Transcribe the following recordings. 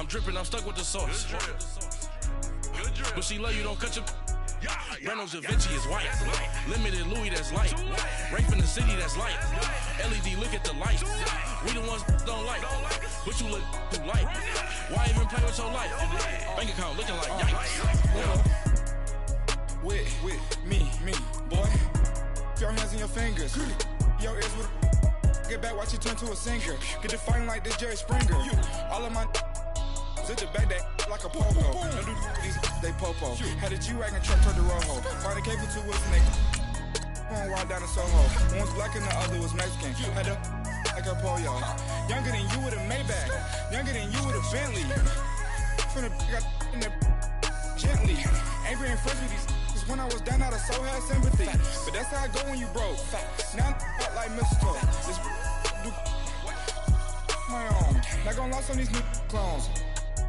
dripping, I'm stuck with the sauce. But she love you, don't cut your... Reynolds Da Vinci is white. Limited Louis, that's light. Rape in the city, that's light. LED, look at the light. We the ones don't like. But you look too light. Why even play with your life? Bank account looking like yikes. With me, boy. Your hands and your fingers. Your ears with get back, watch you turn to a singer. Get the fighting like this Jerry Springer. All of my zip the back that like a popo. No do these they popo. Had a G-Wagon truck turned to Rojo. Find a cable to us and they one wild down in Soho. One was black and the other was Mexican. Had a like a pollo. Younger than you with a Maybach. Younger than you with a Bentley. From the got in the gently. Angry and friends with these when I was down out of so had sympathy. But that's how I go when you broke. Now I'm like mistletoe. This do my own. Not gonna lie on these new clones.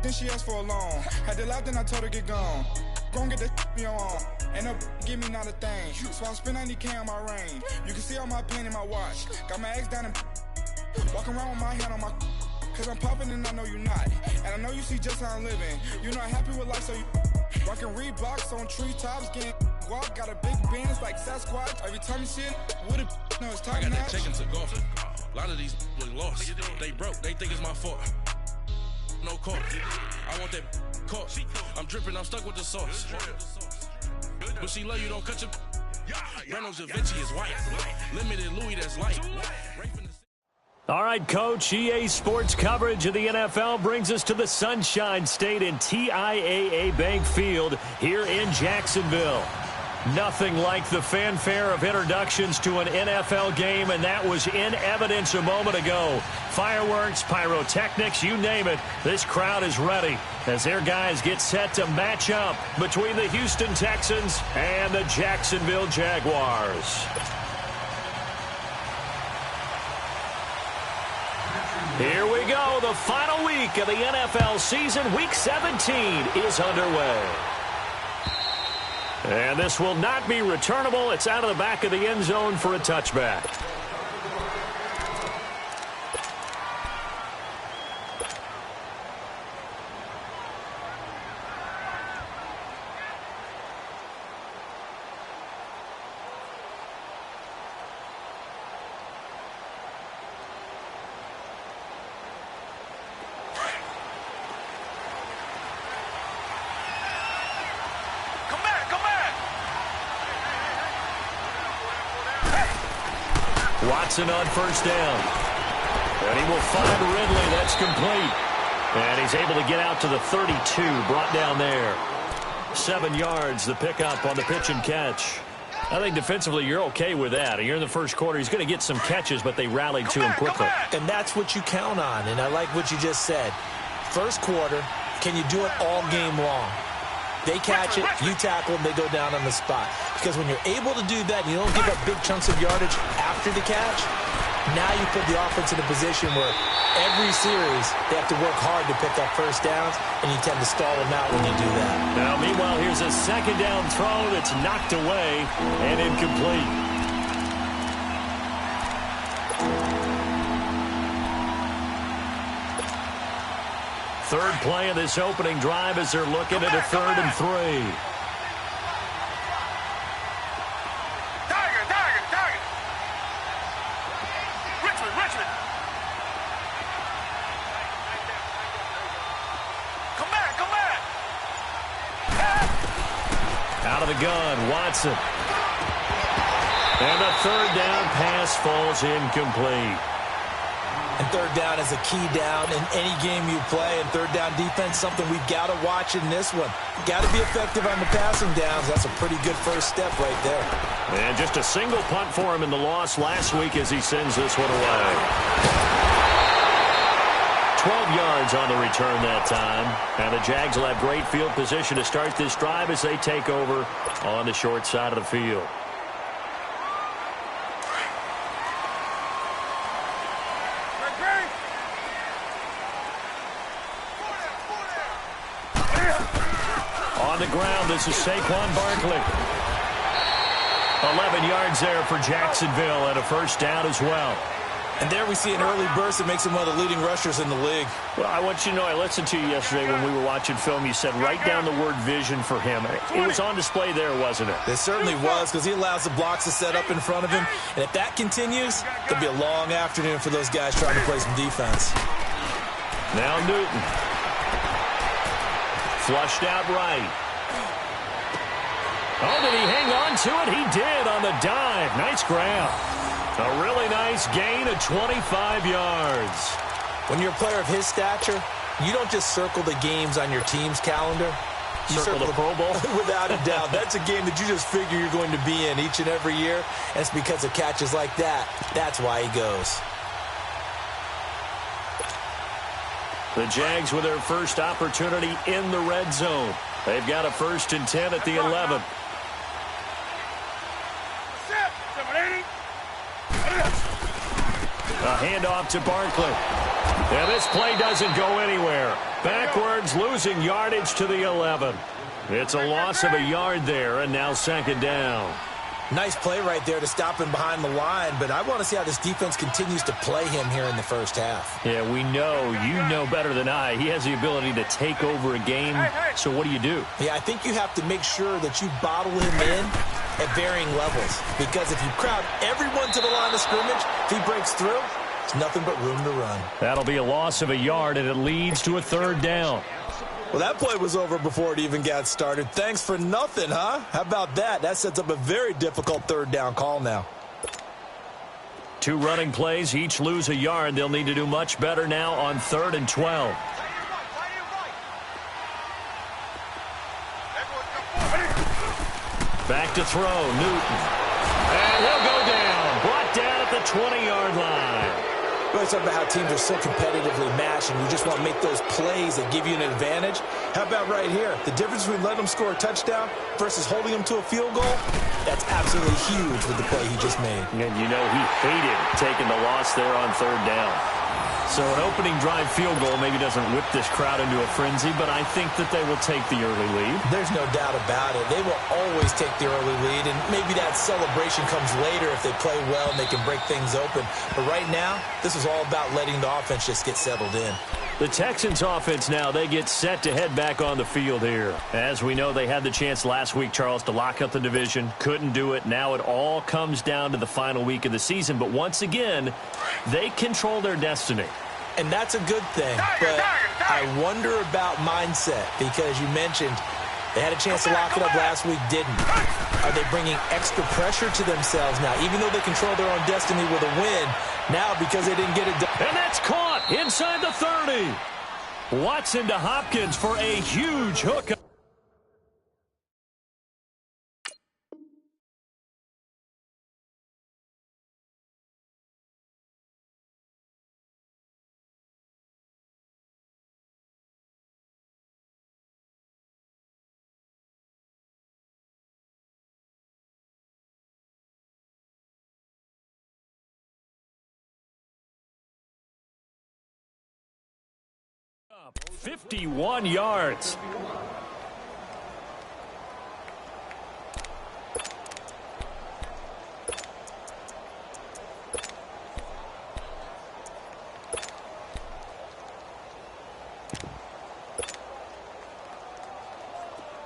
Then she asked for a loan. Had to laugh, then I told her get gone. Gon' get that me on. And up, give me not a thing. So I spend 90K on my range. You can see all my pain in my watch. Got my ex down and walking around with my hand on my. Cause I'm popping and I know you're not. And I know you see just how I'm living. You're not happy with life, so you rockin' Reeboks on treetops, getting guap. Got a big band, it's like Sasquatch. Every time you see it, with it, no, it's time. I got that check into golf. A lot of these look lost. They broke, they think it's my fault. No court. I want that court. I'm dripping, I'm stuck with the sauce. But she love you, don't cut your... Reynolds Da Vinci is white. Limited Louis, that's light. All right, Coach, EA Sports coverage of the NFL brings us to the Sunshine State in TIAA Bank Field here in Jacksonville. Nothing like the fanfare of introductions to an NFL game, and that was in evidence a moment ago. Fireworks, pyrotechnics, you name it, this crowd is ready as their guys get set to match up between the Houston Texans and the Jacksonville Jaguars. Here we go. The final week of the NFL season. Week 17 is underway. And this will not be returnable. It's out of the back of the end zone for a touchback. Watson on first down. And he will find Ridley. That's complete. And he's able to get out to the 32, brought down there. 7 yards, the pickup on the pitch and catch. I think defensively you're okay with that. Here in the first quarter, he's going to get some catches, but they rallied to him quickly. And that's what you count on, and I like what you just said. First quarter, can you do it all game long? They catch it, you tackle them, they go down on the spot. Because when you're able to do that, and you don't give up big chunks of yardage after the catch, now you put the offense in a position where every series they have to work hard to pick up first downs, and you tend to stall them out when you do that. Now, meanwhile, here's a second down throw that's knocked away and incomplete. Third play of this opening drive as they're looking at a 3rd and 3. Tiger. Richmond. Come back. Out of the gun, Watson. And the 3rd down pass falls incomplete. And 3rd down is a key down in any game you play. And 3rd down defense, something we've got to watch in this one. Got to be effective on the passing downs. That's a pretty good first step right there. And just a single punt for him in the loss last week as he sends this one away. 12 yards on the return that time. And the Jags will have great field position to start this drive as they take over on the short side of the field. On the ground, this is Saquon Barkley. 11 yards there for Jacksonville and a first down as well. And there we see an early burst that makes him one of the leading rushers in the league. Well, I want you to know, I listened to you yesterday when we were watching film. You said write down the word vision for him. It was on display there, wasn't it? It certainly was, because he allows the blocks to set up in front of him. And if that continues, it'll be a long afternoon for those guys trying to play some defense. Now Newton. Flushed out right. Oh, did he hang on to it? He did on the dive. Nice grab. A really nice gain of 25 yards. When you're a player of his stature, you don't just circle the games on your team's calendar. You circle the Pro Bowl? Without a doubt. That's a game that you just figure you're going to be in each and every year. And it's because of catches like that. That's why he goes. The Jags with their first opportunity in the red zone. They've got a 1st and 10 at the 11. A handoff to Barkley. And this play doesn't go anywhere. Backwards, losing yardage to the 11. It's a loss of a yard there, and now 2nd down. Nice play right there to stop him behind the line, but I want to see how this defense continues to play him here in the first half. Yeah, we know, you know better than I, he has the ability to take over a game. So what do you do? Yeah, I think you have to make sure that you bottle him in at varying levels, because if you crowd everyone to the line of scrimmage, if he breaks through, it's nothing but room to run. That'll be a loss of a yard, and it leads to a 3rd down. Well, that play was over before it even got started. Thanks for nothing, huh? How about that? That sets up a very difficult 3rd down call now. 2 running plays, each lose a yard. They'll need to do much better now on 3rd and 12. Back to throw, Newton. And he'll go down. Brought down at the 20-yard line. We always talk about how teams are so competitively matched, and you just want to make those plays that give you an advantage. How about right here? The difference between letting them score a touchdown versus holding them to a field goal, that's absolutely huge with the play he just made. And you know he hated taking the loss there on 3rd down. So an opening drive field goal maybe doesn't whip this crowd into a frenzy, but I think that they will take the early lead. There's no doubt about it. They will always take the early lead, and maybe that celebration comes later if they play well and they can break things open. But right now, this is all about letting the offense just get settled in. The Texans offense now, they get set to head back on the field here. As we know, they had the chance last week, Charles, to lock up the division. Couldn't do it. Now it all comes down to the final week of the season. But once again, they control their destiny. And that's a good thing. But I wonder about mindset, because you mentioned they had a chance to lock it up last week, didn't. Are they bringing extra pressure to themselves now, even though they control their own destiny with a win, now because they didn't get it done? And that's caught inside the 30. Watson to Hopkins for a huge hook. Up 51 yards.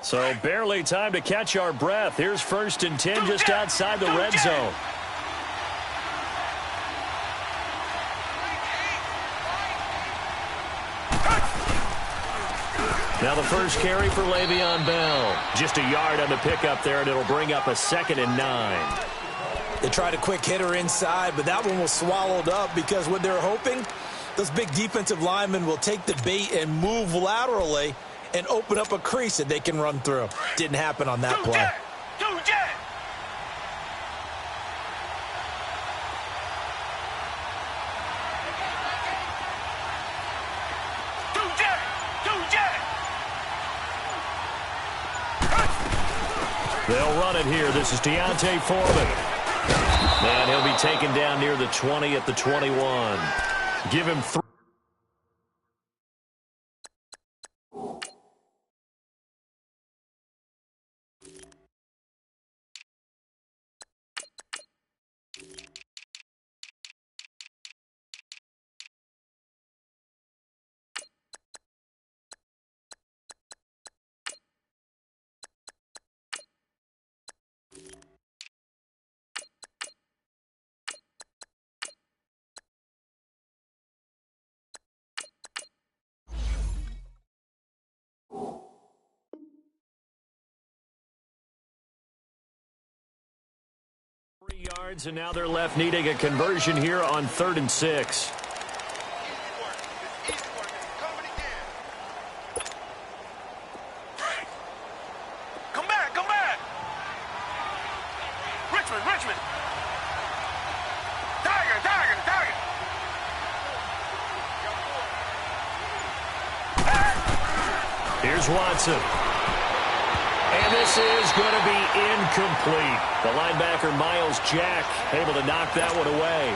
So barely time to catch our breath. Here's 1st and 10 just outside the red zone. Now the first carry for Le'Veon Bell. Just a yard on the pickup there, and it'll bring up a 2nd and 9. They tried a quick hitter inside, but that one was swallowed up because what they're hoping, those big defensive linemen will take the bait and move laterally and open up a crease that they can run through. Didn't happen on that play. They'll run it here. This is Deontay Foreman. And he'll be taken down near the 20 at the 21. Give him 3. yards, and now they're left needing a conversion here on 3rd and 6. Come back, come back. Richmond. Tiger. Here's Watson. And this is going to be incomplete. The linebacker, Miles Jack, able to knock that one away.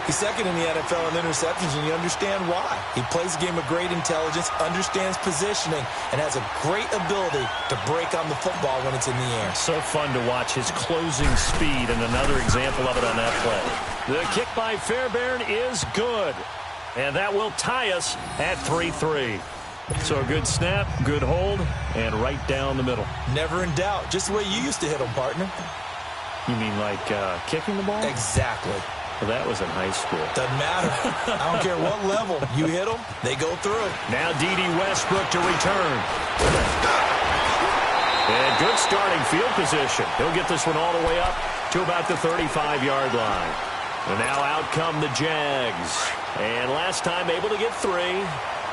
He's second in the NFL in interceptions, and you understand why. He plays a game of great intelligence, understands positioning, and has a great ability to break on the football when it's in the air. So fun to watch his closing speed, and another example of it on that play. The kick by Fairbairn is good, and that will tie us at 3-3. So a good snap, good hold, and right down the middle. Never in doubt. Just the way you used to hit them, partner. You mean like kicking the ball? Exactly. Well, that was in high school. Doesn't matter. I don't care what level. You hit them, they go through. Now D.D. Westbrook to return. And good starting field position. He'll get this one all the way up to about the 35-yard line. And now out come the Jags. And last time able to get 3.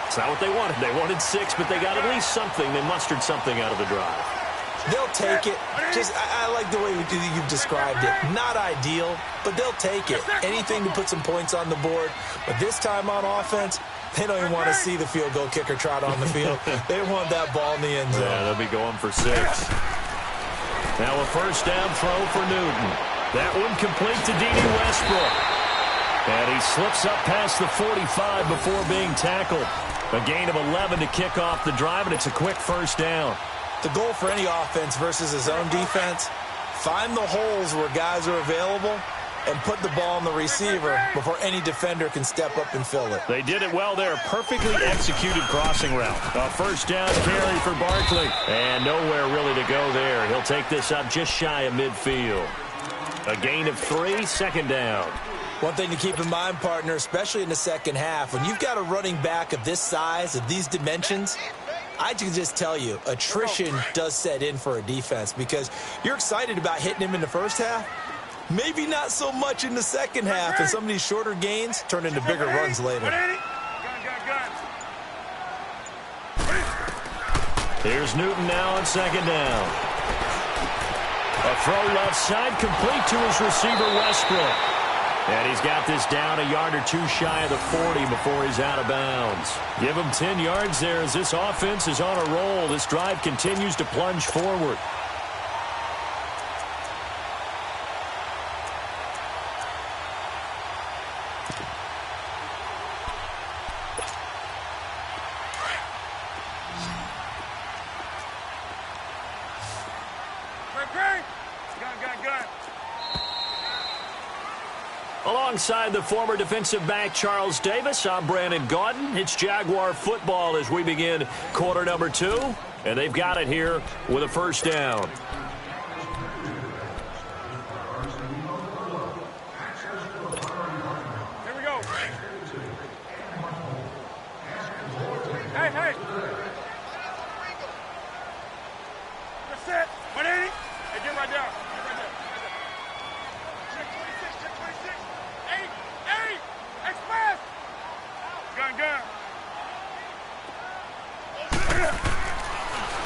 It's not what they wanted. They wanted 6, but they got at least something. They mustered something out of the drive. They'll take it. I like the way you've described it. Not ideal, but they'll take it. Anything to put some points on the board. But this time on offense, they don't even want to see the field goal kicker trot on the field. They want that ball in the end zone. Yeah, they'll be going for 6. Now a first down throw for Newton. That one complete to D.D. Westbrook. And he slips up past the 45 before being tackled. A gain of 11 to kick off the drive, and it's a quick first down. The goal for any offense versus his own defense, find the holes where guys are available and put the ball on the receiver before any defender can step up and fill it. They did it well there. Perfectly executed crossing route. A first down carry for Barkley. And nowhere really to go there. He'll take this up just shy of midfield. A gain of 3, second down. One thing to keep in mind, partner, especially in the second half, when you've got a running back of this size, of these dimensions, I can just tell you, attrition does set in for a defense because you're excited about hitting him in the first half. Maybe not so much in the second half, and some of these shorter gains turn into bigger runs later. Here's Newton now on second down. A throw left side complete to his receiver, Westbrook. And he's got this down a yard or 2 shy of the 40 before he's out of bounds. Give him 10 yards there as this offense is on a roll. This drive continues to plunge forward. Alongside the former defensive back Charles Davis, I'm Brandon Gaudin. It's Jaguar football as we begin quarter number 2. And they've got it here with a first down. Here we go. Hey. You're set. 180. Hey, get right down. Gun.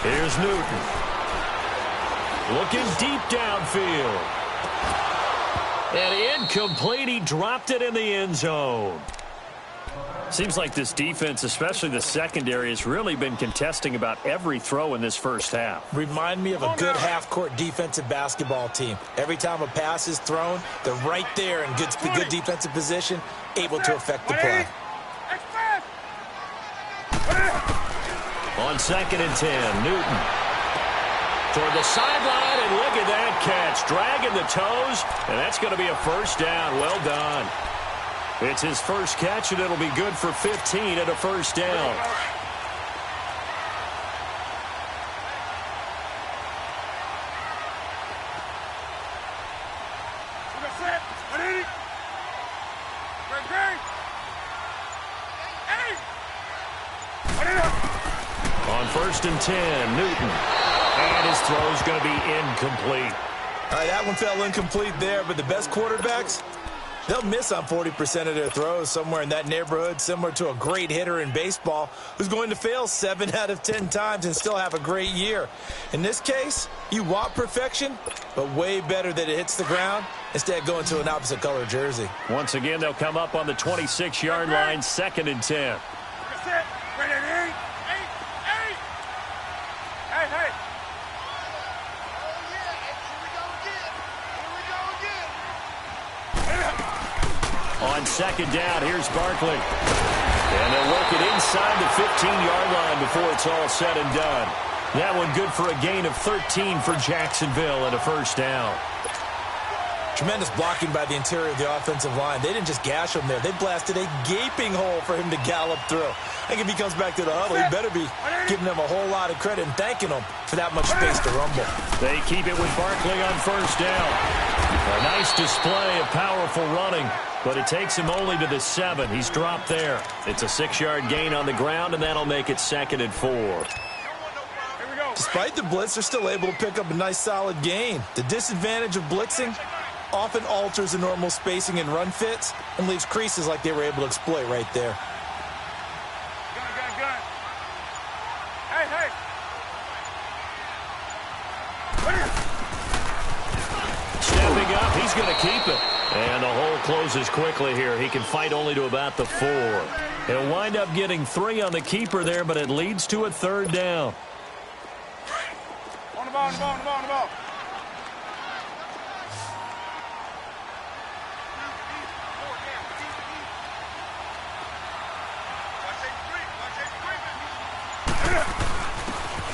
Here's Newton. Looking deep downfield. And incomplete. He dropped it in the end zone. Seems like this defense, especially the secondary, has really been contesting about every throw in this first half. Remind me of a good half-court defensive basketball team. Every time a pass is thrown, they're right there in good defensive position, able to affect the play. On 2nd and 10, Newton toward the sideline, and look at that catch. Dragging the toes, and that's going to be a first down. Well done. It's his first catch, and it'll be good for 15 at a first down. On 1st and 10, Newton. And his throw's going to be incomplete. All right, that one fell incomplete there, but the best quarterbacks, they'll miss on 40% of their throws, somewhere in that neighborhood, similar to a great hitter in baseball who's going to fail 7 out of 10 times and still have a great year. In this case, you want perfection, but way better that it hits the ground instead of going to an opposite color jersey. Once again, they'll come up on the 26-yard line, 2nd and 10. That's it. Right at 8. Hey. On 2nd down, here's Barkley. And they'll work it inside the 15-yard line before it's all said and done. That one good for a gain of 13 for Jacksonville and a 1st down. Tremendous blocking by the interior of the offensive line. They didn't just gash him there. They blasted a gaping hole for him to gallop through. I think if he comes back to the huddle, he better be giving them a whole lot of credit and thanking them for that much space to rumble. They keep it with Barkley on 1st down. A nice display of powerful running, but it takes him only to the 7. He's dropped there. It's a 6-yard gain on the ground, and that'll make it 2nd and 4. Despite the blitz, they're still able to pick up a nice solid gain. The disadvantage of blitzing often alters the normal spacing and run fits and leaves creases like they were able to exploit right there. Gun. Hey. Stepping up, he's going to keep it. And the hole closes quickly here. He can fight only to about the 4. He'll wind up getting 3 on the keeper there, but it leads to a 3rd down. On the ball.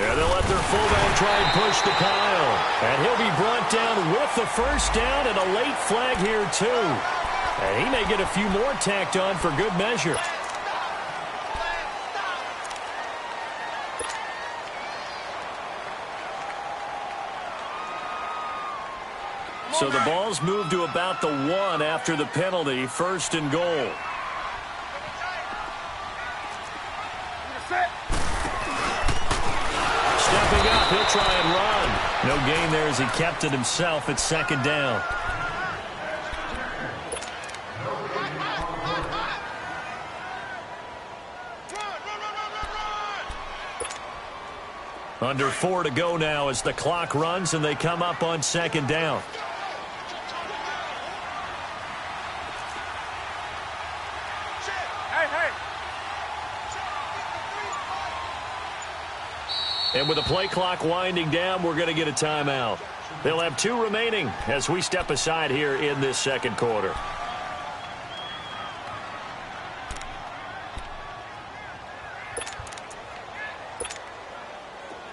And they'll let their fullback try and push the pile. And he'll be brought down with the 1st down and a late flag here, too. And he may get a few more tacked on for good measure. So the ball's moved to about the 1 after the penalty, 1st and goal. Stepping up, he'll try and run. No gain there as he kept it himself at 2nd down. Under 4 to go now as the clock runs and they come up on 2nd down. And with the play clock winding down, we're going to get a timeout. They'll have 2 remaining as we step aside here in this 2nd quarter.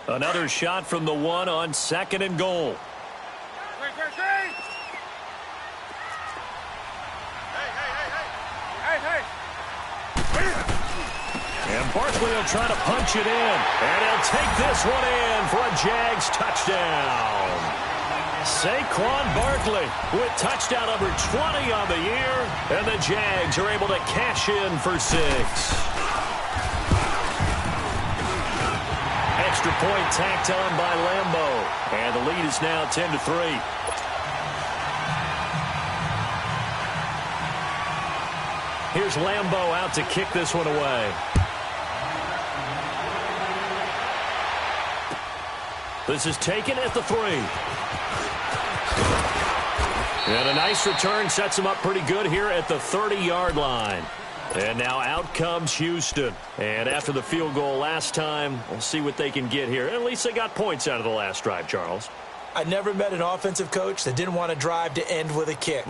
Another shot from the 1 on 2nd and goal. And Barkley will try to punch it in. And he'll take this one in for a Jags touchdown. Saquon Barkley with touchdown number 20 on the year. And the Jags are able to cash in for 6. Extra point tacked on by Lambeau. And the lead is now 10-3. Here's Lambeau out to kick this one away. This is taken at the 3. And a nice return sets him up pretty good here at the 30-yard line. And now out comes Houston. And after the field goal last time, we'll see what they can get here. At least they got points out of the last drive, Charles. I never met an offensive coach that didn't want to drive to end with a kick.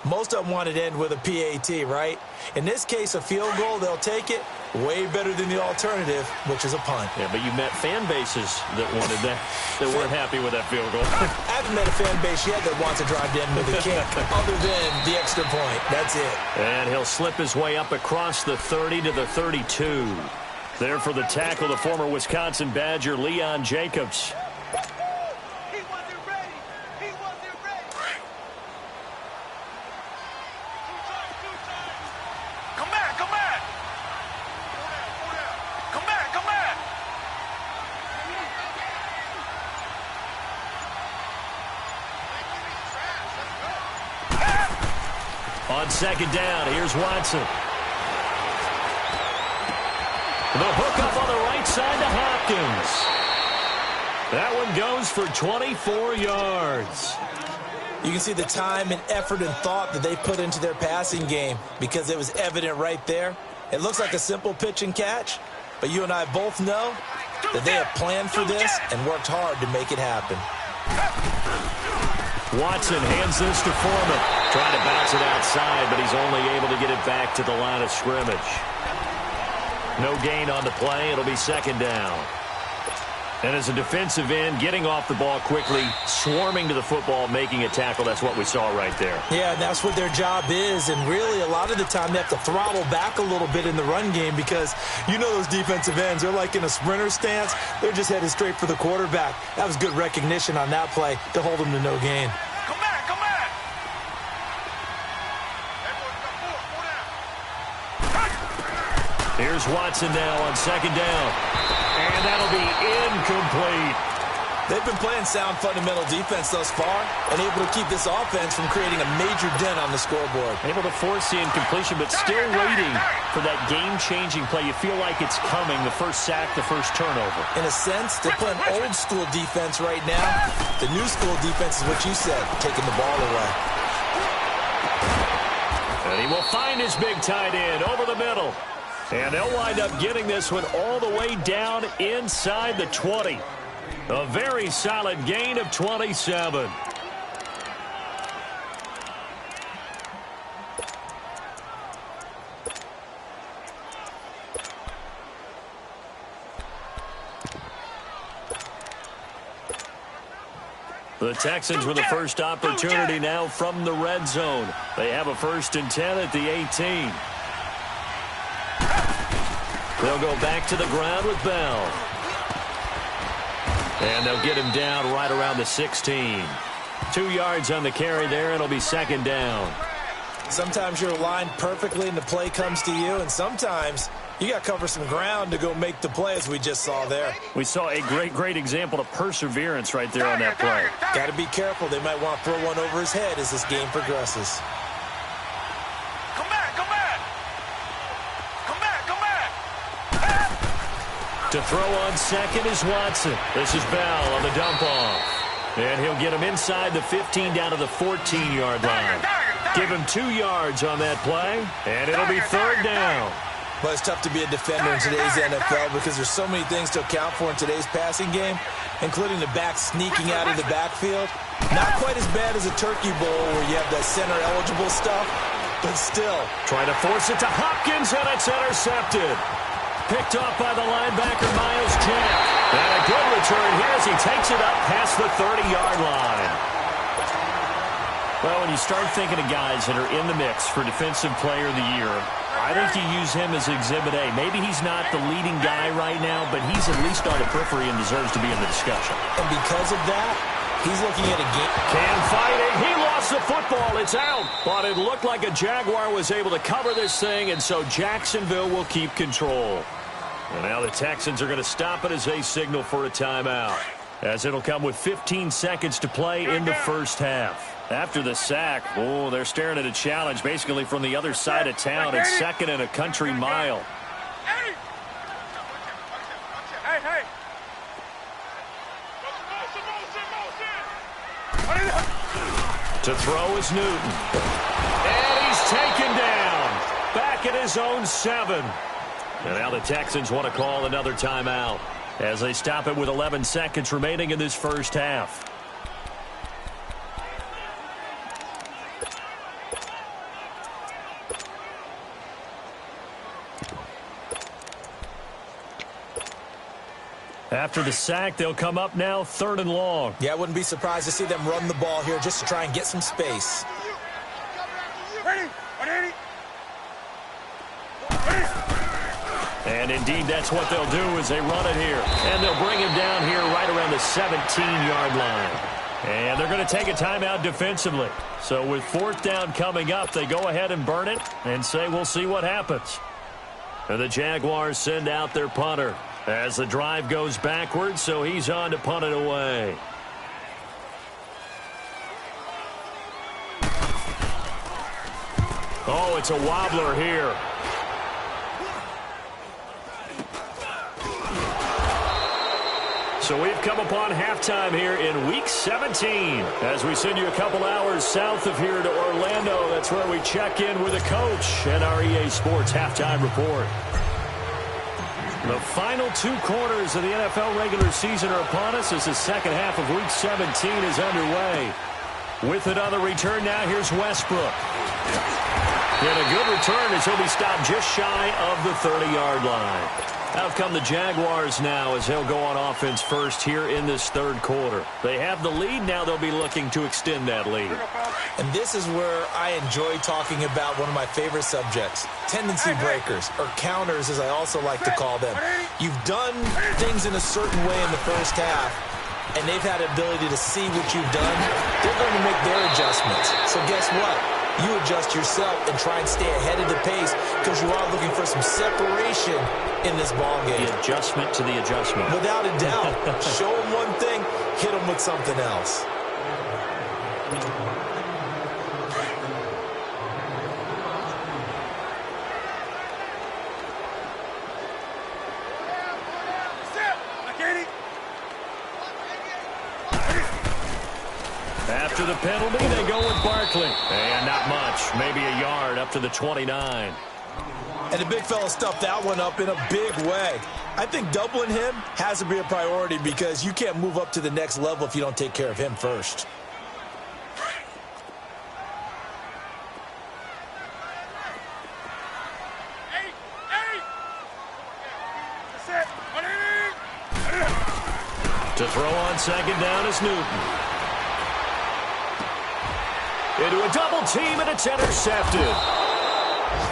Most of them wanted to end with a PAT, right? In this case, a field goal, they'll take it. Way better than the alternative, which is a punt. Yeah, but you met fan bases that wanted that, that weren't happy with that field goal. I haven't met a fan base yet that wants to drive to end with a kick, other than the extra point. That's it. And he'll slip his way up across the 30 to the 32. There for the tackle, the former Wisconsin Badger, Leon Jacobs. On second down, here's Watson. The hook up on the right side to Hopkins. That one goes for 24 yards. You can see the time and effort and thought that they put into their passing game because it was evident right there. It looks like a simple pitch and catch, but you and I both know that they have planned for this and worked hard to make it happen. Watson hands this to Foreman. Trying to bounce it outside, but he's only able to get it back to the line of scrimmage. No gain on the play. It'll be second down. And as a defensive end, getting off the ball quickly, swarming to the football, making a tackle, that's what we saw right there. Yeah, that's what their job is. And really, a lot of the time, they have to throttle back a little bit in the run game because you know those defensive ends, they're like in a sprinter stance. They're just headed straight for the quarterback. That was good recognition on that play to hold them to no gain. Come back, come back. Here's Watson now on second down. And that'll be incomplete. They've been playing sound fundamental defense thus far and able to keep this offense from creating a major dent on the scoreboard. Able to force the incompletion, but still waiting for that game-changing play. You feel like it's coming, the first sack, the first turnover. In a sense, they're playing old-school defense right now. The new-school defense is what you said, taking the ball away. And he will find his big tight end over the middle. And they'll wind up getting this one all the way down inside the 20. A very solid gain of 27. The Texans with the first opportunity now from the red zone. They have a 1st and 10 at the 18. They'll go back to the ground with Bell. And they'll get him down right around the 16. 2 yards on the carry there, and it'll be second down. Sometimes you're aligned perfectly and the play comes to you, and sometimes you got to cover some ground to go make the play, as we just saw there. We saw a great example of perseverance right there on that play. Got to be careful. They might want to throw one over his head as this game progresses. To throw on second is Watson. This is Bell on the dump off. And he'll get him inside the 15 down to the 14-yard line. Give him 2 yards on that play, and it'll be third down. Well, it's tough to be a defender in today's NFL because there's so many things to account for in today's passing game, including the back sneaking out of the backfield. Not quite as bad as a turkey bowl where you have that center-eligible stuff, but still. Trying to force it to Hopkins, and it's intercepted. Picked off by the linebacker, Miles Jack. And a good return here as he takes it up past the 30-yard line. Well, when you start thinking of guys that are in the mix for Defensive Player of the Year, I think you use him as Exhibit A. Maybe he's not the leading guy right now, but he's at least on the periphery and deserves to be in the discussion. And because of that, he's looking at a game. Can fight it. He lost the football. It's out. But it looked like a Jaguar was able to cover this thing, and so Jacksonville will keep control. And now the Texans are going to stop it as they signal for a timeout, as it'll come with 15 seconds to play in the first half. After the sack, they're staring at a challenge basically from the other side of town. It's 2nd and a country mile. Hey! To throw is Newton. And he's taken down. Back at his own 7. And now the Texans want to call another timeout as they stop it with 11 seconds remaining in this first half. After the sack, they'll come up now 3rd and long. Yeah, I wouldn't be surprised to see them run the ball here just to try and get some space. Ready? And indeed, that's what they'll do as they run it here. And they'll bring him down here right around the 17-yard line. And they're going to take a timeout defensively. So with 4th down coming up, they go ahead and burn it and say we'll see what happens. And the Jaguars send out their punter as the drive goes backwards, so he's on to punt it away. Oh, it's a wobbler here. So we've come upon halftime here in Week 17. As we send you a couple hours south of here to Orlando, that's where we check in with the coach and our EA Sports Halftime Report. The final 2 quarters of the NFL regular season are upon us as the second half of Week 17 is underway. With another return now, here's Westbrook. And a good return as he'll be stopped just shy of the 30-yard line. Out come the Jaguars now as they'll go on offense first here in this third quarter. They have the lead. Now they'll be looking to extend that lead. And this is where I enjoy talking about one of my favorite subjects, tendency breakers, or counters as I also like to call them. You've done things in a certain way in the first half, and they've had the ability to see what you've done. They're going to make their adjustments. So guess what? You adjust yourself and try and stay ahead of the pace because you are looking for some separation in this ball game. The adjustment to the adjustment. Without a doubt. Show them one thing, hit them with something else. After the penalty, they go with Barkley. And not much, maybe a yard up to the 29. And the big fella stuffed that one up in a big way. I think doubling him has to be a priority because you can't move up to the next level if you don't take care of him first. To throw on second down is Newton. Into a double team, and it's intercepted.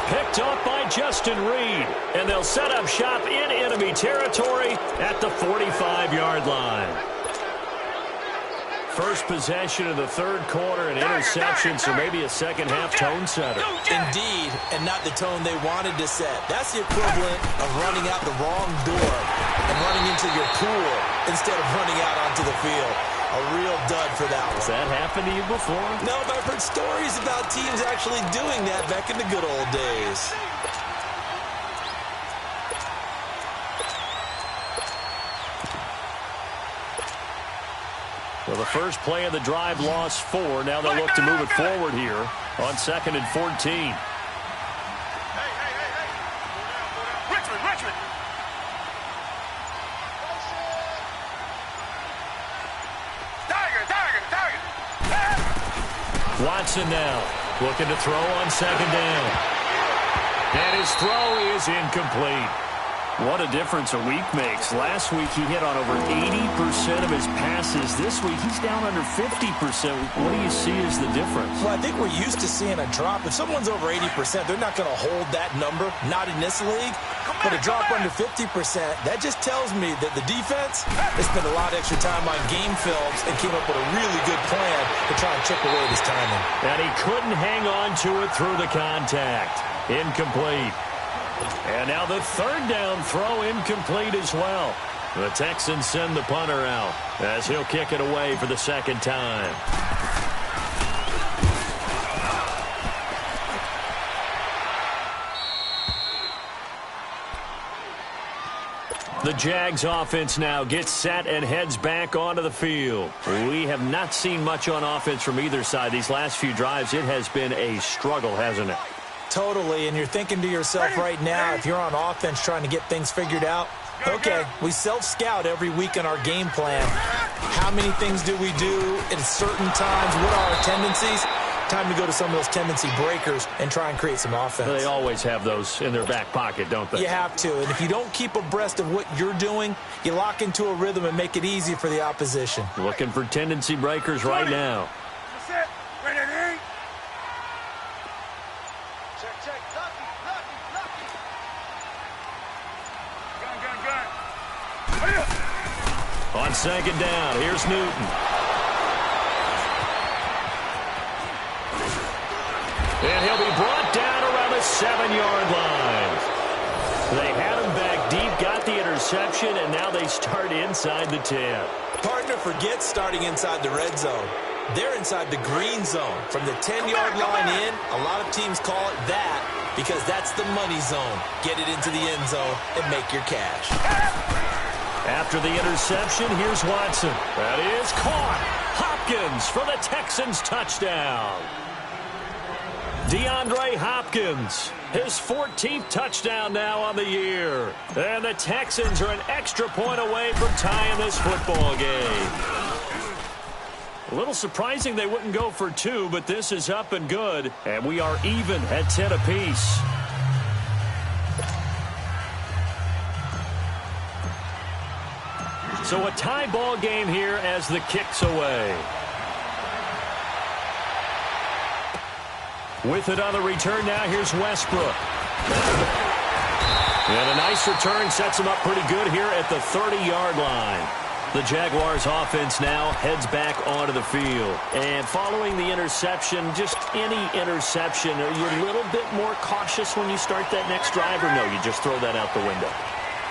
Picked up by Justin Reed. And they'll set up shop in enemy territory at the 45-yard line. First possession of the third quarter, an interception, so maybe a second-half tone setter. Indeed, and not the tone they wanted to set. That's the equivalent of running out the wrong door and running into your pool instead of running out onto the field. A real dud for that one. Has that happened to you before? No, but I've heard stories about teams actually doing that back in the good old days. Well, the first play of the drive lost 4. Now they'll look to move it forward here on 2nd and 14. Hey. Richmond. Tiger. Watson now looking to throw on second down. And his throw is incomplete. What a difference a week makes. Last week he hit on over 80% of his passes. This week he's down under 50%. What do you see as the difference? Well, I think we're used to seeing a drop. If someone's over 80%, they're not going to hold that number. Not in this league. But a drop under 50%, that just tells me that the defense has spent a lot of extra time on game films and came up with a really good plan to try and chip away at his timing. And he couldn't hang on to it through the contact. Incomplete. And now the third down throw incomplete as well. The Texans send the punter out as he'll kick it away for the second time. The Jags offense now gets set and heads back onto the field. We have not seen much on offense from either side. These last few drives, it has been a struggle, hasn't it? Totally, and you're thinking to yourself right now, if you're on offense trying to get things figured out, okay, we self-scout every week in our game plan. How many things do we do at certain times? What are our tendencies? Time to go to some of those tendency breakers and try and create some offense. They always have those in their back pocket, don't they? You have to, and if you don't keep abreast of what you're doing, you lock into a rhythm and make it easy for the opposition. Looking for tendency breakers right now. That's it. Ready. Check. Gun. On second down, here's Newton. And he'll be brought down around the 7-yard line. They had him back deep, got the interception, and now they start inside the 10. Partner forgets starting inside the red zone. They're inside the green zone. From the 10-yard line in, a lot of teams call it that because that's the money zone. Get it into the end zone and make your cash. After the interception, here's Watson. That is caught. Hopkins for the Texans touchdown. DeAndre Hopkins, his 14th touchdown now on the year. And the Texans are an extra point away from tying this football game. A little surprising they wouldn't go for 2, but this is up and good. And we are even at 10 apiece. So a tie ball game here as the kick's away. With it on the return now, here's Westbrook. And a nice return sets him up pretty good here at the 30-yard line. The Jaguars offense now heads back onto the field. And following the interception, just any interception, are you a little bit more cautious when you start that next drive, or no, you just throw that out the window?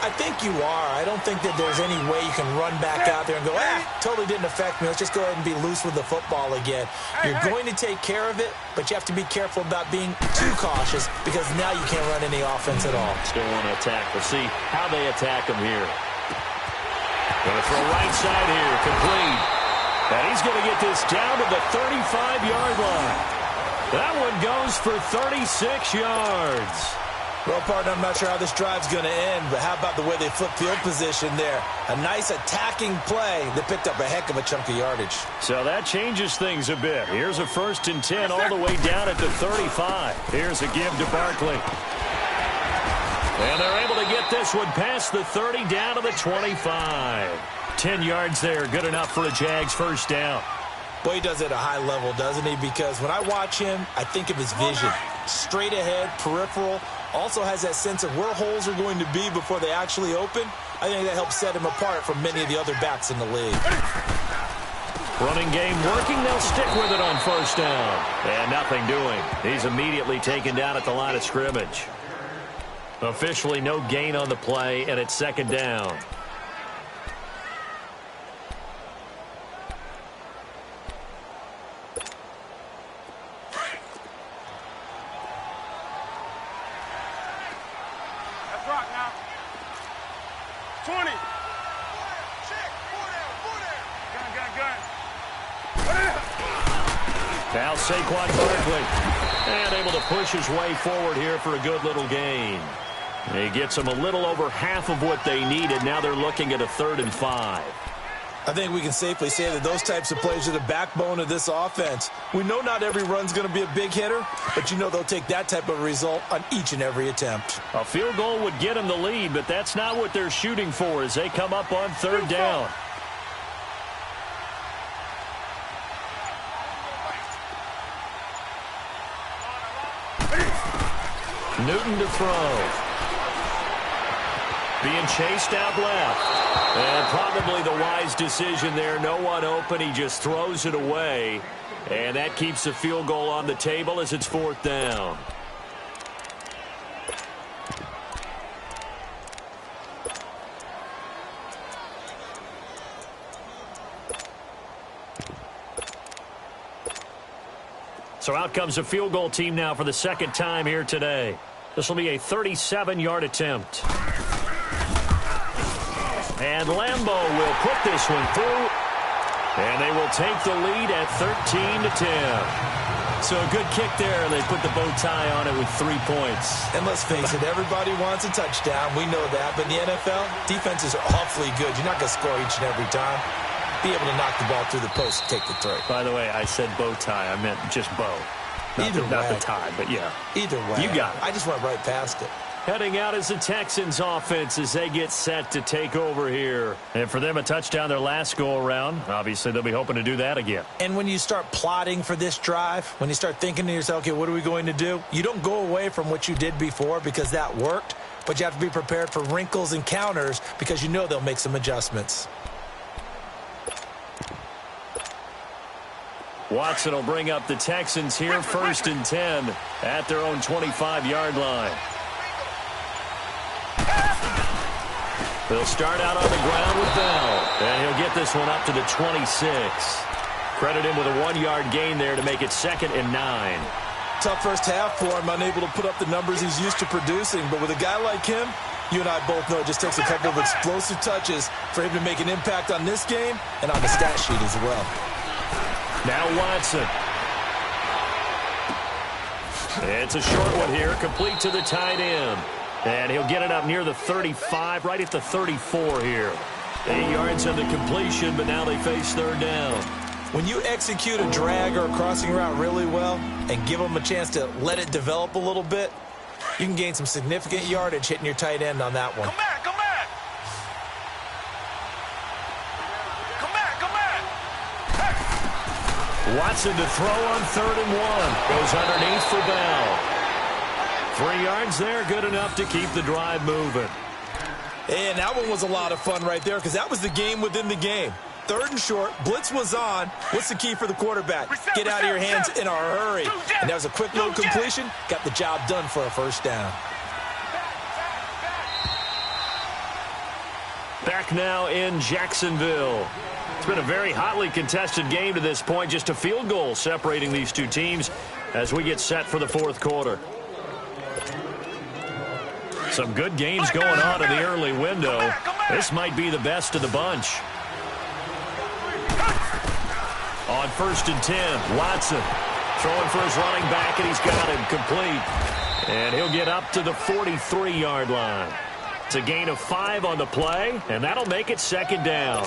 I think you are. I don't think that there's any way you can run back out there and go, totally didn't affect me. Let's just go ahead and be loose with the football again. You're going to take care of it, but you have to be careful about being too cautious because now you can't run any offense at all. Still want to attack. We'll see how they attack him here. Going to throw right side here, complete. And he's going to get this down to the 35-yard line. That one goes for 36 yards. Well, partner, I'm not sure how this drive's going to end, but how about the way they flip field position there? A nice attacking play that picked up a heck of a chunk of yardage. So that changes things a bit. Here's a 1st and 10 all the way down at the 35. Here's a give to Barkley. And they're able to get this one past the 30 down to the 25. 10 yards there, good enough for a Jags first down. Boy, he does it at a high level, doesn't he? Because when I watch him, I think of his vision. Straight ahead, peripheral. Also has that sense of where holes are going to be before they actually open. I think that helps set him apart from many of the other backs in the league. Running game working. They'll stick with it on first down. And nothing doing. He's immediately taken down at the line of scrimmage. Officially no gain on the play, and it's 2nd down. Let's rock now. 20. Gun. Now Saquon Barkley. And able to push his way forward here for a good little gain. He gets them a little over half of what they needed. Now they're looking at a 3rd and 5. I think we can safely say that those types of plays are the backbone of this offense. We know not every run's going to be a big hitter, but you know they'll take that type of result on each and every attempt. A field goal would get them the lead, but that's not what they're shooting for as they come up on 3rd down. Newton to throw. Being chased out left. And probably the wise decision there. No one open. He just throws it away. And that keeps the field goal on the table as it's 4th down. So out comes a field goal team now for the 2nd time here today. This will be a 37-yard attempt. And Lambeau will put this one through. And they will take the lead at 13-10. So a good kick there. They put the bow tie on it with 3 points. And let's face it, everybody wants a touchdown. We know that. But in the NFL, defenses are awfully good. You're not going to score each and every time. Be able to knock the ball through the post and take the throw. By the way, I said bow tie. I meant just bow. Not the tie, but yeah. Either way. You got it. I just went right past it. Heading out is the Texans offense as they get set to take over here. And for them, a touchdown their last go-around. Obviously, they'll be hoping to do that again. And when you start plotting for this drive, when you start thinking to yourself, okay, what are we going to do? You don't go away from what you did before because that worked, but you have to be prepared for wrinkles and counters because you know they'll make some adjustments. Watson will bring up the Texans here, 1st and 10 at their own 25-yard line. They'll start out on the ground with Bell, and he'll get this one up to the 26. Credit him with a 1-yard gain there to make it 2nd and 9. Tough first half for him, unable to put up the numbers he's used to producing. But with a guy like him, you and I both know it just takes a couple of explosive touches for him to make an impact on this game and on the stat sheet as well. Now Watson. It's a short one here, complete to the tight end. And he'll get it up near the 35, right at the 34 here. 8 yards on the completion, but now they face 3rd down. When you execute a drag or a crossing route really well and give them a chance to let it develop a little bit, you can gain some significant yardage hitting your tight end on that one. Come back, come back. Come back, come back. Hey. Watson to throw on 3rd and 1. Goes underneath for Bell. 3 yards there, good enough to keep the drive moving. And that one was a lot of fun right there because that was the game within the game. 3rd and short, blitz was on. What's the key for the quarterback? Get out of your hands in a hurry. And that was a quick little completion. Got the job done for a 1st down. Back now in Jacksonville. It's been a very hotly contested game to this point. Just a field goal separating these two teams as we get set for the 4th quarter. Some good games going on in the early window. This might be the best of the bunch. On 1st and 10, Watson throwing for his running back, and he's got him complete. And he'll get up to the 43-yard line. It's a gain of 5 on the play, and that'll make it 2nd down.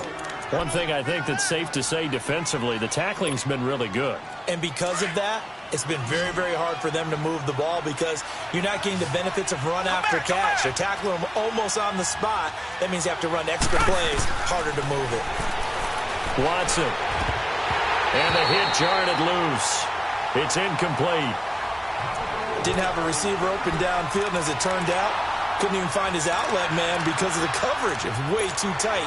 One thing I think that's safe to say defensively, the tackling's been really good. And because of that, it's been very, very hard for them to move the ball because you're not getting the benefits of run after catch. They're tackling them almost on the spot. That means you have to run extra plays, harder to move it. Watson. And the hit jarred it loose. It's incomplete. Didn't have a receiver open downfield, and as it turned out, couldn't even find his outlet man because of the coverage. It was way too tight,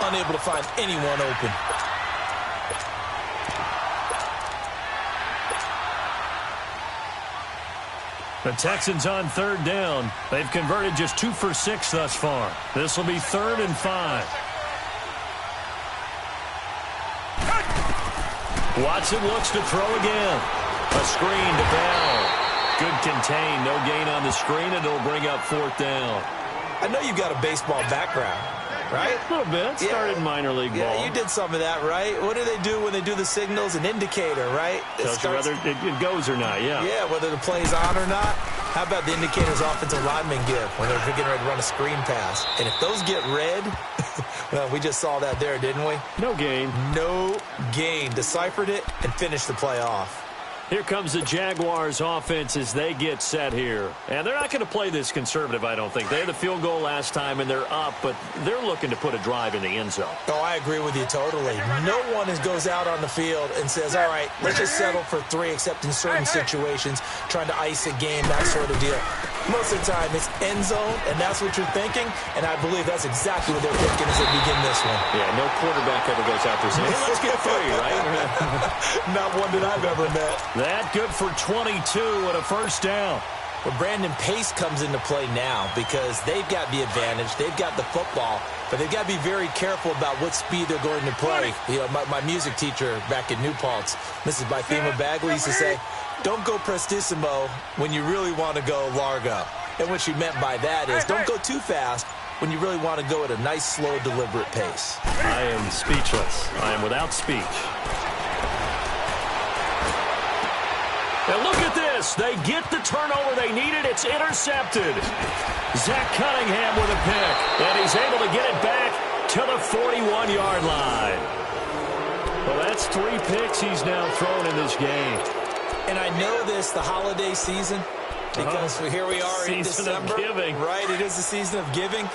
unable to find anyone open. The Texans on 3rd down. They've converted just 2 for 6 thus far. This will be 3rd and 5. Watson looks to throw again. A screen to Bell. Good contain. No gain on the screen, and it'll bring up 4th down. I know you've got a baseball background, right? A little bit. Started minor league ball. Yeah, you did some of that, right? What do they do when they do the signals? An indicator, right? Tells you whether it goes or not, yeah. Yeah, whether the play's on or not. How about the indicators offensive linemen give when they're getting ready to run a screen pass? And if those get red, well, we just saw that there, didn't we? No gain. No gain. Deciphered it and finished the play off. Here comes the Jaguars offense as they get set here. And they're not going to play this conservative, I don't think. They had the field goal last time, and they're up, but they're looking to put a drive in the end zone. Oh, I agree with you totally. No one goes out on the field and says, all right, let's just settle for 3, except in certain situations, trying to ice a game, that sort of deal. Most of the time, it's end zone, and that's what you're thinking, and I believe that's exactly what they're thinking as they begin this one. Yeah, no quarterback ever goes out there saying, hey, let's get 3, right? Not one that I've ever met. That good for 22 and a 1st down. Well, Brandon, pace comes into play now because they've got the advantage. They've got the football, but they've got to be very careful about what speed they're going to play. You know, my music teacher back in New Paltz, Mrs. Bythema Bagley, used to say, don't go prestissimo when you really want to go largo. And what she meant by that is don't go too fast when you really want to go at a nice, slow, deliberate pace. I am speechless. I am without speech. And look at this. They get the turnover they needed. It's intercepted. Zach Cunningham with a pick. And he's able to get it back to the 41-yard line. Well, that's 3 picks he's now thrown in this game. And I know this, the holiday season, because here we are in December. Season of giving. Right, it is the season of giving.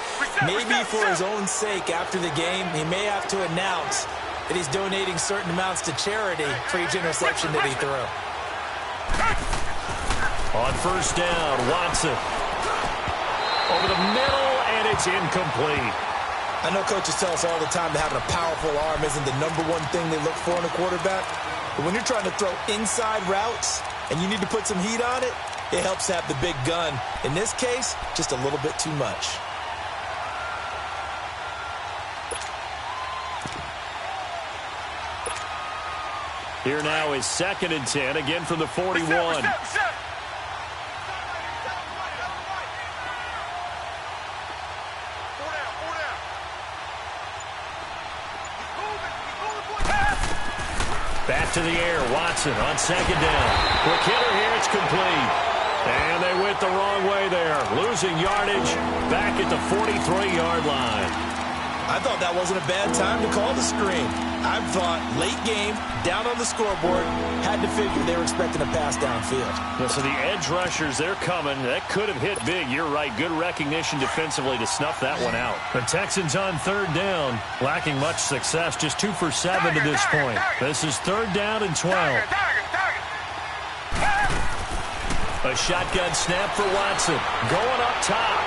Maybe for his own sake after the game, he may have to announce that he's donating certain amounts to charity for each interception that he threw. On 1st down, Watson. Over the middle, and it's incomplete. I know coaches tell us all the time that having a powerful arm isn't the #1 thing they look for in a quarterback. But when you're trying to throw inside routes and you need to put some heat on it, it helps have the big gun. In this case, just a little bit too much. Here now is 2nd and 10, again from the 41. Back to the air, Watson on 2nd down. Quick hitter here, it's complete. And they went the wrong way there, losing yardage back at the 43-yard line. I thought that wasn't a bad time to call the screen. I thought late game, down on the scoreboard, had to figure they were expecting a pass downfield. So the edge rushers, they're coming. That could have hit big. You're right. Good recognition defensively to snuff that one out. The Texans on 3rd down, lacking much success, just 2 for 7 to this point. This is 3rd down and 12. A shotgun snap for Watson, going up top.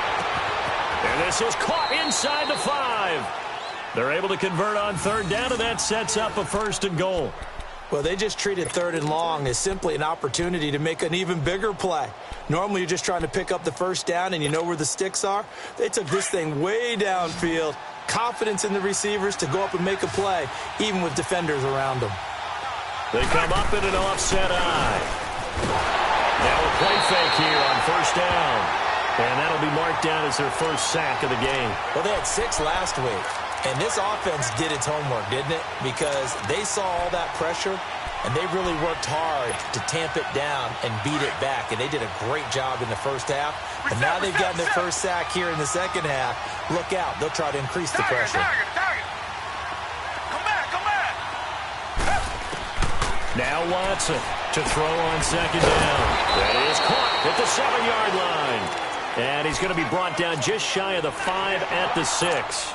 And this is caught inside the 5. They're able to convert on 3rd down, and that sets up a 1st and goal. Well, they just treated 3rd and long as simply an opportunity to make an even bigger play. Normally, you're just trying to pick up the 1st down, and you know where the sticks are. They took this thing way downfield. Confidence in the receivers to go up and make a play, even with defenders around them. They come up in an offset eye. Now a play fake here on 1st down. And that'll be marked down as their 1st sack of the game. Well, they had 6 last week. And this offense did its homework, didn't it? Because they saw all that pressure, and they really worked hard to tamp it down and beat it back. And they did a great job in the 1st half. And now they've gotten their 1st sack here in the 2nd half. Look out. They'll try to increase the pressure. Come back. Now Watson to throw on 2nd down. That is caught at the 7-yard line. And he's going to be brought down just shy of the 5 at the 6.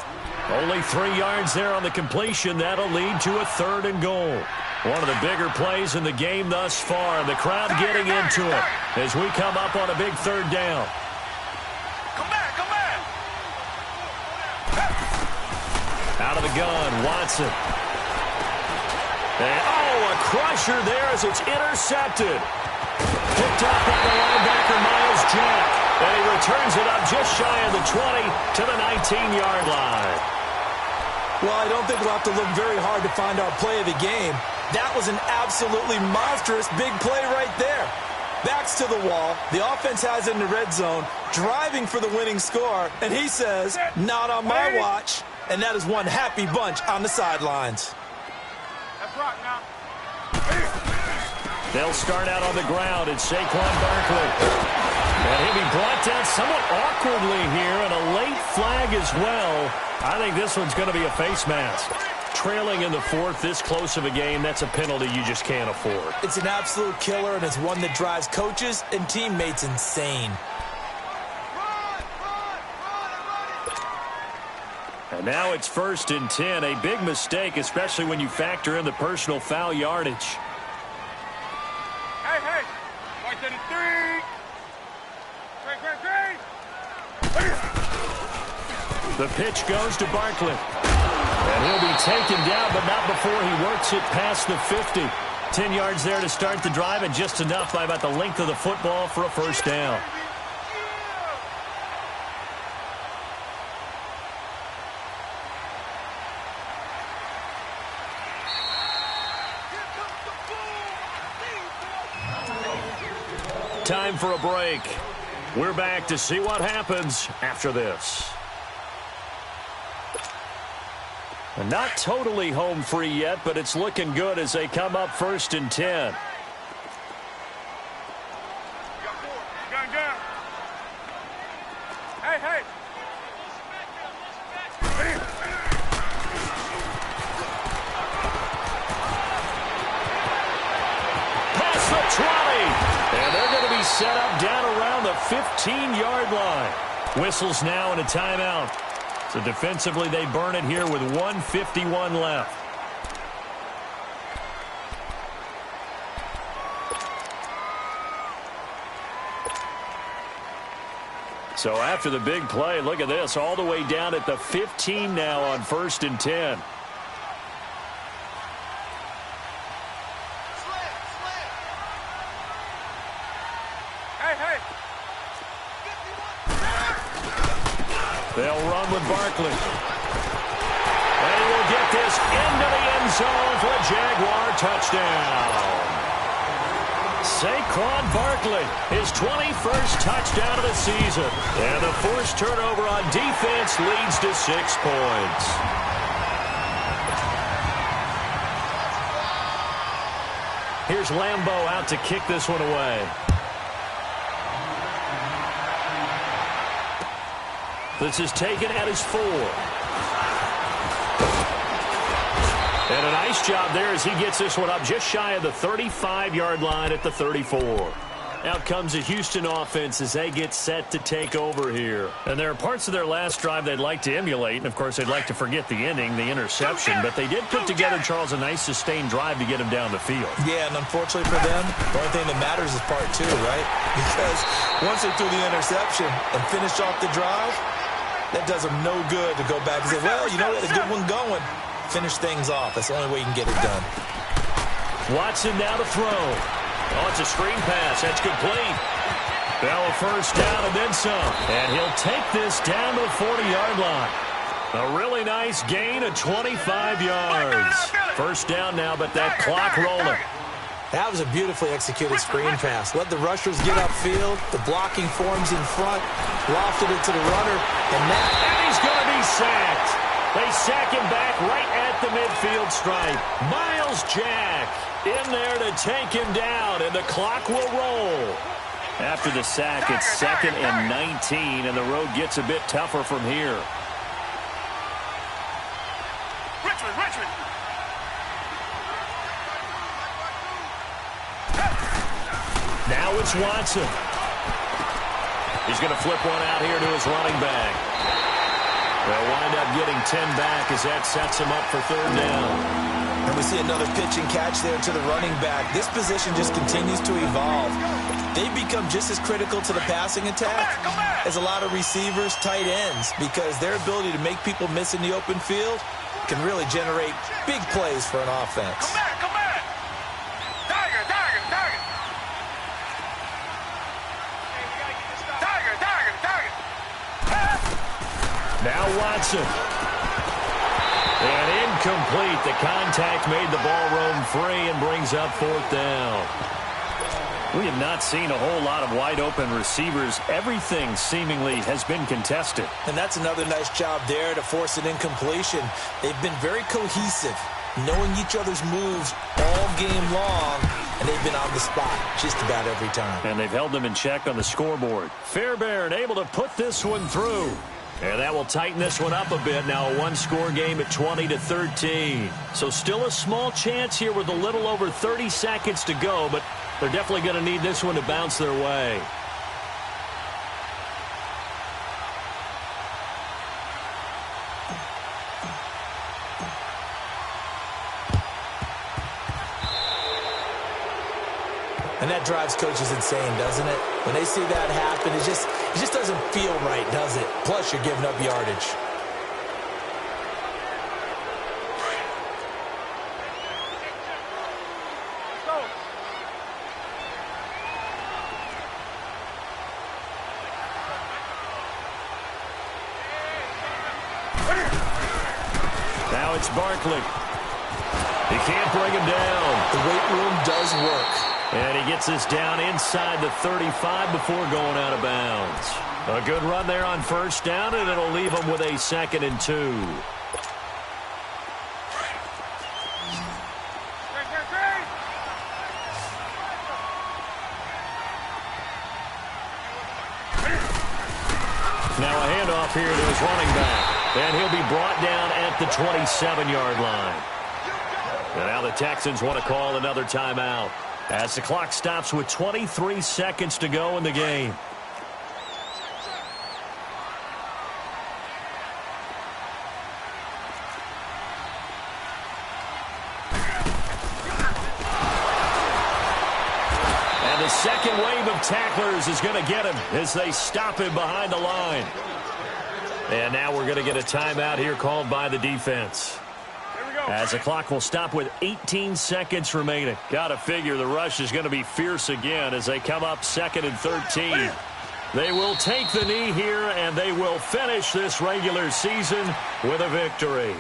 Only 3 yards there on the completion. That'll lead to a 3rd and goal. One of the bigger plays in the game thus far. The crowd getting into it as we come up on a big 3rd down. Come back. Out of the gun, Watson. And, a crusher there as it's intercepted. Picked up by the linebacker, Miles Jack. And he returns it up just shy of the 20 to the 19-yard line. Well, I don't think we'll have to look very hard to find our play of the game. That was an absolutely monstrous big play right there. Backs to the wall. The offense has it in the red zone, driving for the winning score. And he says, not on my watch. And that is one happy bunch on the sidelines. That's rock now. They'll start out on the ground. It's Saquon Barkley. And he'll be brought down somewhat awkwardly here, and a late flag as well. I think this one's going to be a face mask. Trailing in the 4th, this close of a game, that's a penalty you just can't afford. It's an absolute killer, and it's one that drives coaches and teammates insane. And now it's 1st and 10, a big mistake, especially when you factor in the personal foul yardage. Hey. Right to the 3. The pitch goes to Barkley. And he'll be taken down, but not before he works it past the 50. 10 yards there to start the drive, and just enough by about the length of the football for a 1st down. Time for a break. We're back to see what happens after this. Not totally home free yet, but it's looking good as they come up 1st and 10. Gun. Hey. Past the 20. And they're going to be set up down around the 15-yard line. Whistles now and a timeout. So defensively, they burn it here with 1:51 left. So after the big play, look at this, all the way down at the 15 now on 1st and 10. Hey. They'll run with Barkley. And he will get this into the end zone for a Jaguar touchdown. Saquon Barkley, his 21st touchdown of the season. And the forced turnover on defense leads to 6 points. Here's Lambeau out to kick this one away. This is taken at his 4. And a nice job there as he gets this one up just shy of the 35-yard line at the 34. Out comes the Houston offense as they get set to take over here. And there are parts of their last drive they'd like to emulate. And, of course, they'd like to forget the ending, the interception. But they did put together, Charles, a nice sustained drive to get him down the field. Yeah, and unfortunately for them, the only thing that matters is part 2, right? Because once they threw the interception and finished off the drive, that does them no good to go back and say, well, you know, we had a good one going. Finish things off. That's the only way you can get it done. Watson now to throw. Oh, it's a screen pass. That's complete. Bell a first down and then some. And he'll take this down to the 40-yard line. A really nice gain of 25 yards. First down now, but that clock rolling. That was a beautifully executed screen pass. Let the rushers get upfield. The blocking forms in front. Lofted it to the runner. And he's going to be sacked. They sack him back right at the midfield stripe. Miles Jack in there to take him down, and the clock will roll. After the sack, it's 2nd and 19, and the road gets a bit tougher from here. Richmond. Now it's Watson. He's going to flip one out here to his running back. They'll wind up getting 10 back as that sets him up for 3rd down. And we see another pitch and catch there to the running back. This position just continues to evolve. They become just as critical to the passing attack as a lot of receivers, tight ends, because their ability to make people miss in the open field can really generate big plays for an offense. Come back. Tiger. Now Watson. And incomplete. The contact made the ball roam free and brings up 4th down. We have not seen a whole lot of wide-open receivers. Everything seemingly has been contested. And that's another nice job there to force an incompletion. They've been very cohesive, knowing each other's moves all game long, and they've been on the spot just about every time. And they've held them in check on the scoreboard. Fairbairn able to put this one through. And that will tighten this one up a bit. Now a 1-score game at 20-13. So still a small chance here with a little over 30 seconds to go, but they're definitely going to need this one to bounce their way. And that drives coaches insane, doesn't it? When they see that happen, it just doesn't feel right, does it? Plus, you're giving up yardage. Now it's Barkley. He can't bring him down. The weight room does work. And he gets this down inside the 35 before going out of bounds. A good run there on first down, and it'll leave him with a 2nd and 2. Now a handoff here to his running back. And he'll be brought down at the 27-yard line. And now the Texans want to call another timeout as the clock stops with 23 seconds to go in the game. And the second wave of tacklers is going to get him as they stop him behind the line. And now we're going to get a timeout here called by the defense. As the clock will stop with 18 seconds remaining. Got to figure the rush is going to be fierce again as they come up 2nd and 13. They will take the knee here, and they will finish this regular season with a victory.